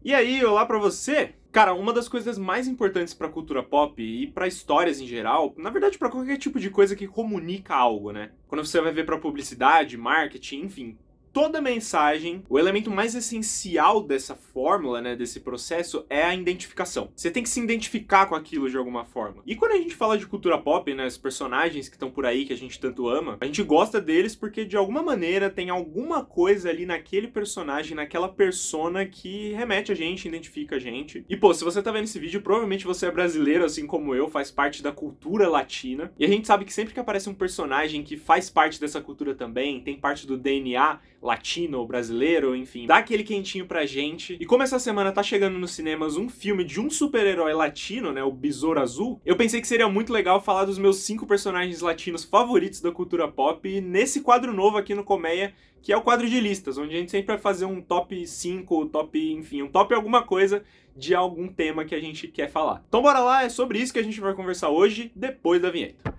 E aí, olá pra você? Cara, uma das coisas mais importantes pra cultura pop e pra histórias em geral, na verdade pra qualquer tipo de coisa que comunica algo, né? Quando você vai ver pra publicidade, marketing, enfim, toda mensagem, o elemento mais essencial dessa fórmula, né, desse processo é a identificação. Você tem que se identificar com aquilo de alguma forma. E quando a gente fala de cultura pop, né, os personagens que estão por aí que a gente tanto ama, a gente gosta deles porque de alguma maneira tem alguma coisa ali naquele personagem, naquela persona que remete a gente, identifica a gente. E pô, se você tá vendo esse vídeo, provavelmente você é brasileiro, assim como eu, faz parte da cultura latina. E a gente sabe que sempre que aparece um personagem que faz parte dessa cultura também, tem parte do DNA latino ou brasileiro, enfim, dá aquele quentinho pra gente. E como essa semana tá chegando nos cinemas um filme de um super-herói latino, né, o Besouro Azul, eu pensei que seria muito legal falar dos meus 5 personagens latinos favoritos da cultura pop nesse quadro novo aqui no Colmeia, que é o quadro de listas, onde a gente sempre vai fazer um top 5, top, enfim, um top alguma coisa de algum tema que a gente quer falar. Então bora lá, é sobre isso que a gente vai conversar hoje, depois da vinheta.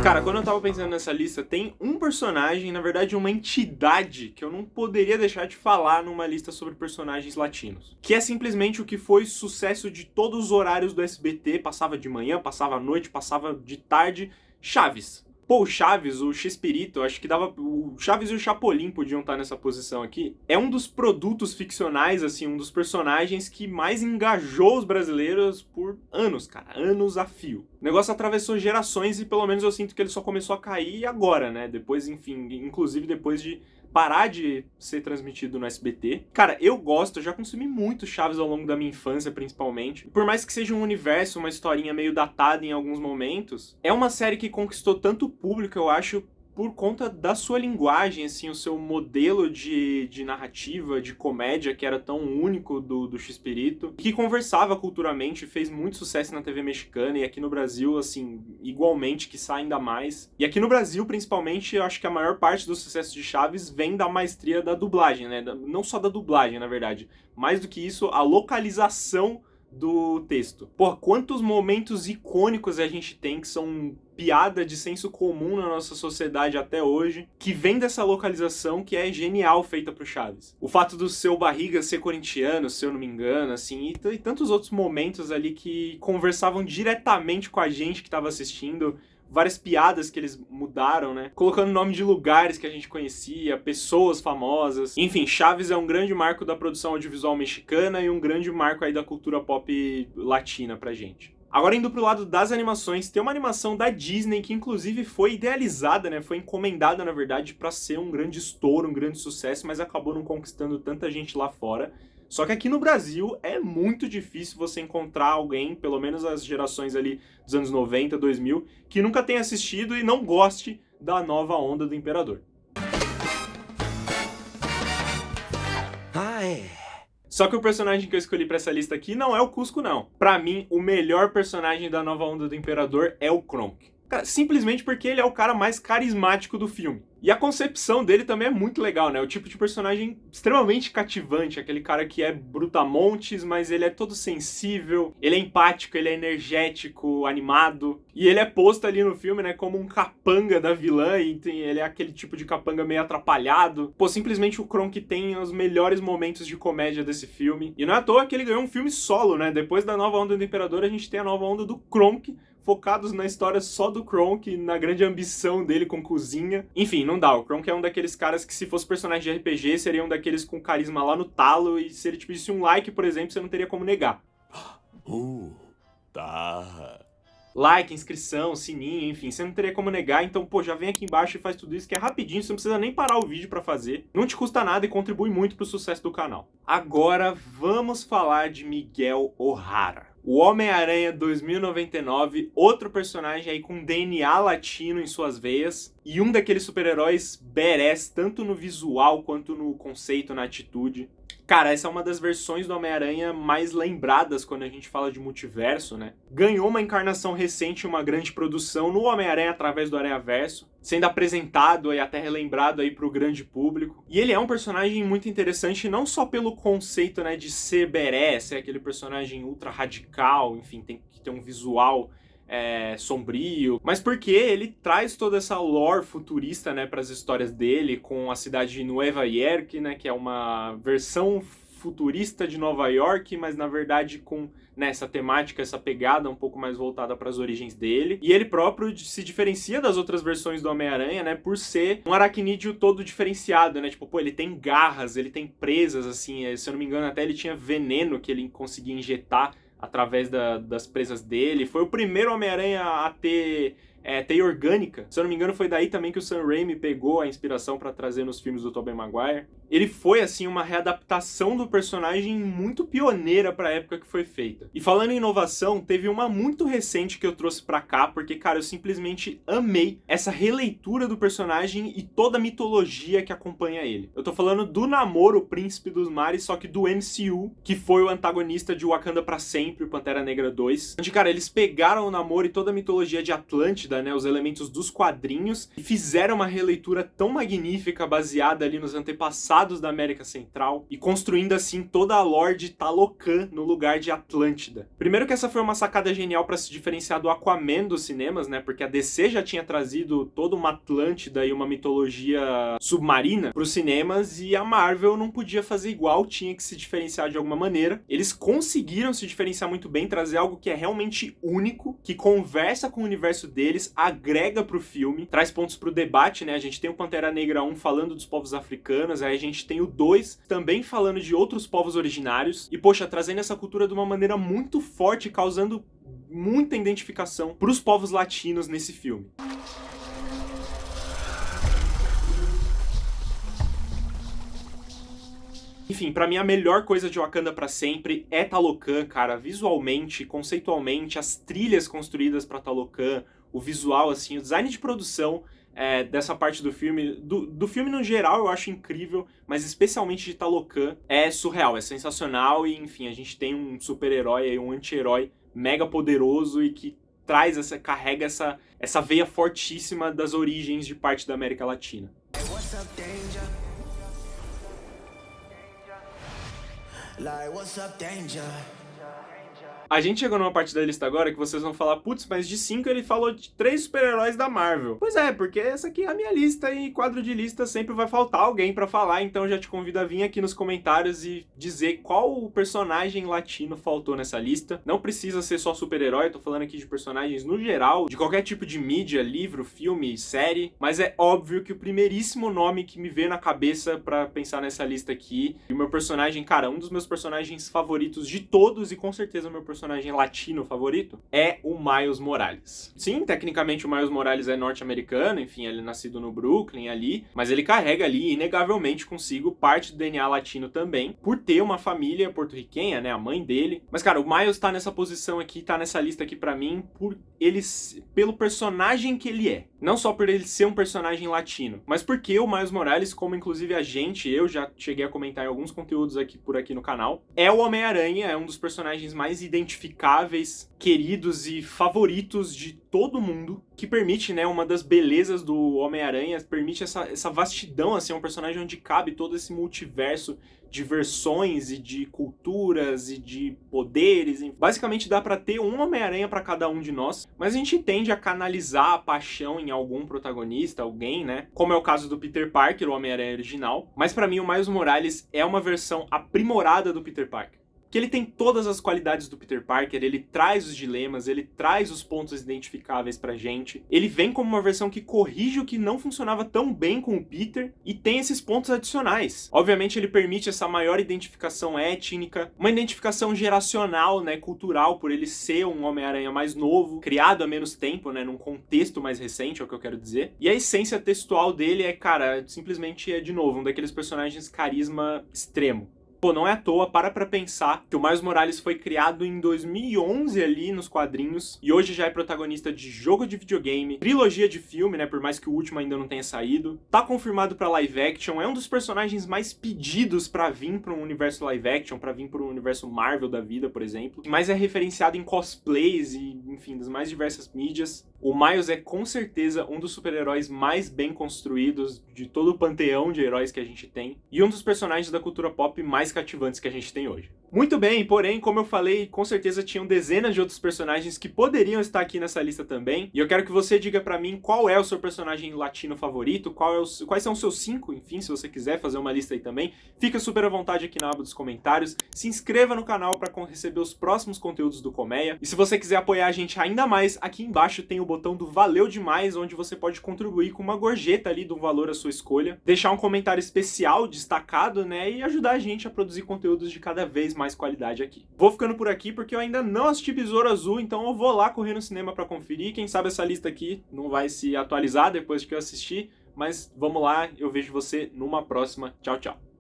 Cara, quando eu tava pensando nessa lista, tem um personagem, na verdade uma entidade, que eu não poderia deixar de falar numa lista sobre personagens latinos. Que é simplesmente o que foi sucesso de todos os horários do SBT, passava de manhã, passava à noite, passava de tarde, Chaves. Pô, o Chaves, o Chespirito, acho que dava... O Chaves e o Chapolin podiam estar nessa posição aqui. É um dos produtos ficcionais, assim, um dos personagens que mais engajou os brasileiros por anos, cara. Anos a fio. O negócio atravessou gerações e pelo menos eu sinto que ele só começou a cair agora, né? Depois, enfim, inclusive depois de parar de ser transmitido no SBT. Cara, eu gosto, eu já consumi muito Chaves ao longo da minha infância, principalmente. Por mais que seja um universo, uma historinha meio datada em alguns momentos, é uma série que conquistou tanto público, eu acho, por conta da sua linguagem, assim, o seu modelo de narrativa, de comédia, que era tão único do Chespirito, que conversava culturalmente, fez muito sucesso na TV mexicana e aqui no Brasil, assim, igualmente, que sai ainda mais. E aqui no Brasil, principalmente, eu acho que a maior parte do sucesso de Chaves vem da maestria da dublagem, né? Não só da dublagem, na verdade. Mais do que isso, a localização do texto. Pô, quantos momentos icônicos a gente tem que são piada de senso comum na nossa sociedade até hoje, que vem dessa localização que é genial feita pro Chaves. O fato do Seu Barriga ser corintiano, se eu não me engano, assim, e tantos outros momentos ali que conversavam diretamente com a gente que tava assistindo, várias piadas que eles mudaram, né? Colocando nome de lugares que a gente conhecia, pessoas famosas. Enfim, Chaves é um grande marco da produção audiovisual mexicana e um grande marco aí da cultura pop latina pra gente. Agora indo pro lado das animações, tem uma animação da Disney que inclusive foi idealizada, né? Foi encomendada, na verdade, pra ser um grande estouro, um grande sucesso, mas acabou não conquistando tanta gente lá fora. Só que aqui no Brasil é muito difícil você encontrar alguém, pelo menos as gerações ali dos anos 90, 2000, que nunca tenha assistido e não goste da nova onda do Imperador. Ah, é. Só que o personagem que eu escolhi pra essa lista aqui não é o Cusco, não. Pra mim, o melhor personagem da nova onda do Imperador é o Kronk. Cara, simplesmente porque ele é o cara mais carismático do filme. E a concepção dele também é muito legal, né? O tipo de personagem extremamente cativante, aquele cara que é brutamontes, mas ele é todo sensível, ele é empático, ele é energético, animado. E ele é posto ali no filme, né, como um capanga da vilã, e ele é aquele tipo de capanga meio atrapalhado. Pô, simplesmente o Kronk tem os melhores momentos de comédia desse filme. E não é à toa que ele ganhou um filme solo, né? Depois da nova onda do Imperador, a gente tem a nova onda do Kronk, focados na história só do Kronk, na grande ambição dele com cozinha. Enfim, não dá. O Kronk é um daqueles caras que, se fosse personagem de RPG, seria um daqueles com carisma lá no talo, e se ele te pedisse um like, por exemplo, você não teria como negar. Tá. Like, inscrição, sininho, enfim, você não teria como negar, então, pô, já vem aqui embaixo e faz tudo isso, que é rapidinho, você não precisa nem parar o vídeo pra fazer. Não te custa nada e contribui muito pro sucesso do canal. Agora, vamos falar de Miguel O'Hara. O Homem-Aranha 2099, outro personagem aí com DNA latino em suas veias, e um daqueles super-heróis badass, tanto no visual quanto no conceito, na atitude. Cara, essa é uma das versões do Homem-Aranha mais lembradas quando a gente fala de multiverso, né? Ganhou uma encarnação recente, uma grande produção no Homem-Aranha através do Aranhaverso, sendo apresentado e até relembrado aí pro grande público. E ele é um personagem muito interessante, não só pelo conceito, né, de ser badass, ser aquele personagem ultra radical, enfim, tem que ter um visual sombrio, mas porque ele traz toda essa lore futurista, né, para as histórias dele, com a cidade de Nueva York, né, que é uma versão futurista de Nova York, mas na verdade com essa temática, essa pegada um pouco mais voltada para as origens dele. E ele próprio se diferencia das outras versões do Homem-Aranha, né, por ser um aracnídeo todo diferenciado, né, tipo, pô, ele tem garras, ele tem presas, assim, se eu não me engano até ele tinha veneno que ele conseguia injetar através das presas dele. Foi o primeiro Homem-Aranha a ter teia orgânica. Se eu não me engano, foi daí também que o Sam Raimi pegou a inspiração para trazer nos filmes do Tobey Maguire. Ele foi, assim, uma readaptação do personagem muito pioneira para a época que foi feita. E falando em inovação, teve uma muito recente que eu trouxe para cá, porque, cara, eu simplesmente amei essa releitura do personagem e toda a mitologia que acompanha ele. Eu tô falando do Namor, o Príncipe dos Mares, só que do MCU, que foi o antagonista de Wakanda pra Sempre, o Pantera Negra 2. Onde, cara, eles pegaram o Namor e toda a mitologia de Atlântida, né, os elementos dos quadrinhos, e fizeram uma releitura tão magnífica, baseada ali nos antepassados da América Central, e construindo assim toda a lore de Talocan no lugar de Atlântida. Primeiro que essa foi uma sacada genial para se diferenciar do Aquaman dos cinemas, né, porque a DC já tinha trazido toda uma Atlântida e uma mitologia submarina para os cinemas, e a Marvel não podia fazer igual, tinha que se diferenciar de alguma maneira. Eles conseguiram se diferenciar muito bem, trazer algo que é realmente único, que conversa com o universo deles, agrega pro filme, traz pontos pro debate, né? A gente tem o Pantera Negra 1 falando dos povos africanos, aí a gente tem o 2 também falando de outros povos originários, e poxa, trazendo essa cultura de uma maneira muito forte, causando muita identificação pros povos latinos nesse filme. Enfim, pra mim a melhor coisa de Wakanda pra Sempre é Talocan, cara, visualmente, conceitualmente, as trilhas construídas pra Talocan, o visual, assim, o design de produção dessa parte do filme, do filme no geral eu acho incrível, mas especialmente de Talocan é surreal, é sensacional e, enfim, a gente tem um super-herói, um anti-herói mega poderoso e que carrega essa veia fortíssima das origens de parte da América Latina. A gente chegou numa parte da lista agora que vocês vão falar, putz, mas de 5 ele falou de 3 super-heróis da Marvel. Pois é, porque essa aqui é a minha lista e quadro de lista sempre vai faltar alguém pra falar, então já te convido a vir aqui nos comentários e dizer qual o personagem latino faltou nessa lista. Não precisa ser só super-herói, eu tô falando aqui de personagens no geral, de qualquer tipo de mídia, livro, filme, série, mas é óbvio que o primeiríssimo nome que me veio na cabeça pra pensar nessa lista aqui, e o meu personagem, cara, um dos meus personagens favoritos de todos e com certeza o meu personagem latino favorito é o Miles Morales. Sim, tecnicamente o Miles Morales é norte-americano, enfim, ele é nascido no Brooklyn ali, mas ele carrega ali, inegavelmente consigo, parte do DNA latino também, por ter uma família porto-riquenha, né, a mãe dele. Mas, cara, o Miles tá nessa posição aqui, tá nessa lista aqui pra mim, pelo personagem que ele é. Não só por ele ser um personagem latino, mas porque o Miles Morales, como inclusive eu já cheguei a comentar em alguns conteúdos por aqui no canal, é o Homem-Aranha, é um dos personagens mais identificáveis, queridos e favoritos de todo mundo, que permite, né, uma das belezas do Homem-Aranha, permite essa vastidão, assim, é um personagem onde cabe todo esse multiverso de versões e de culturas e de poderes. Basicamente dá pra ter um Homem-Aranha pra cada um de nós, mas a gente tende a canalizar a paixão em algum protagonista, alguém, né? Como é o caso do Peter Parker, o Homem-Aranha original. Mas pra mim o Miles Morales é uma versão aprimorada do Peter Parker. Que ele tem todas as qualidades do Peter Parker, ele traz os dilemas, ele traz os pontos identificáveis pra gente. Ele vem como uma versão que corrige o que não funcionava tão bem com o Peter e tem esses pontos adicionais. Obviamente ele permite essa maior identificação étnica, uma identificação geracional, né, cultural, por ele ser um Homem-Aranha mais novo, criado há menos tempo, né, num contexto mais recente, é o que eu quero dizer. E a essência textual dele é, cara, simplesmente de novo, um daqueles personagens carisma extremo. Pô, não é à toa, para pra pensar que o Miles Morales foi criado em 2011 ali nos quadrinhos e hoje já é protagonista de jogo de videogame, trilogia de filme, né, por mais que o último ainda não tenha saído. Tá confirmado pra live action, é um dos personagens mais pedidos pra vir pra um universo live action, pra vir pra um universo Marvel da vida, por exemplo. Mas é referenciado em cosplays e, enfim, das mais diversas mídias. O Miles é com certeza um dos super-heróis mais bem construídos de todo o panteão de heróis que a gente tem e um dos personagens da cultura pop mais cativantes que a gente tem hoje. Muito bem, porém, como eu falei, com certeza tinham dezenas de outros personagens que poderiam estar aqui nessa lista também. E eu quero que você diga pra mim qual é o seu personagem latino favorito, quais são os seus 5, enfim, se você quiser fazer uma lista aí também. Fica super à vontade aqui na aba dos comentários. Se inscreva no canal para receber os próximos conteúdos do Colmeia. E se você quiser apoiar a gente ainda mais, aqui embaixo tem o botão do Valeu Demais, onde você pode contribuir com uma gorjeta ali do valor à sua escolha. Deixar um comentário especial, destacado, né? E ajudar a gente a produzir conteúdos de cada vez mais qualidade aqui. Vou ficando por aqui porque eu ainda não assisti Besouro Azul, então eu vou lá correr no cinema para conferir. Quem sabe essa lista aqui não vai se atualizar depois que eu assistir, mas vamos lá, eu vejo você numa próxima. Tchau, tchau.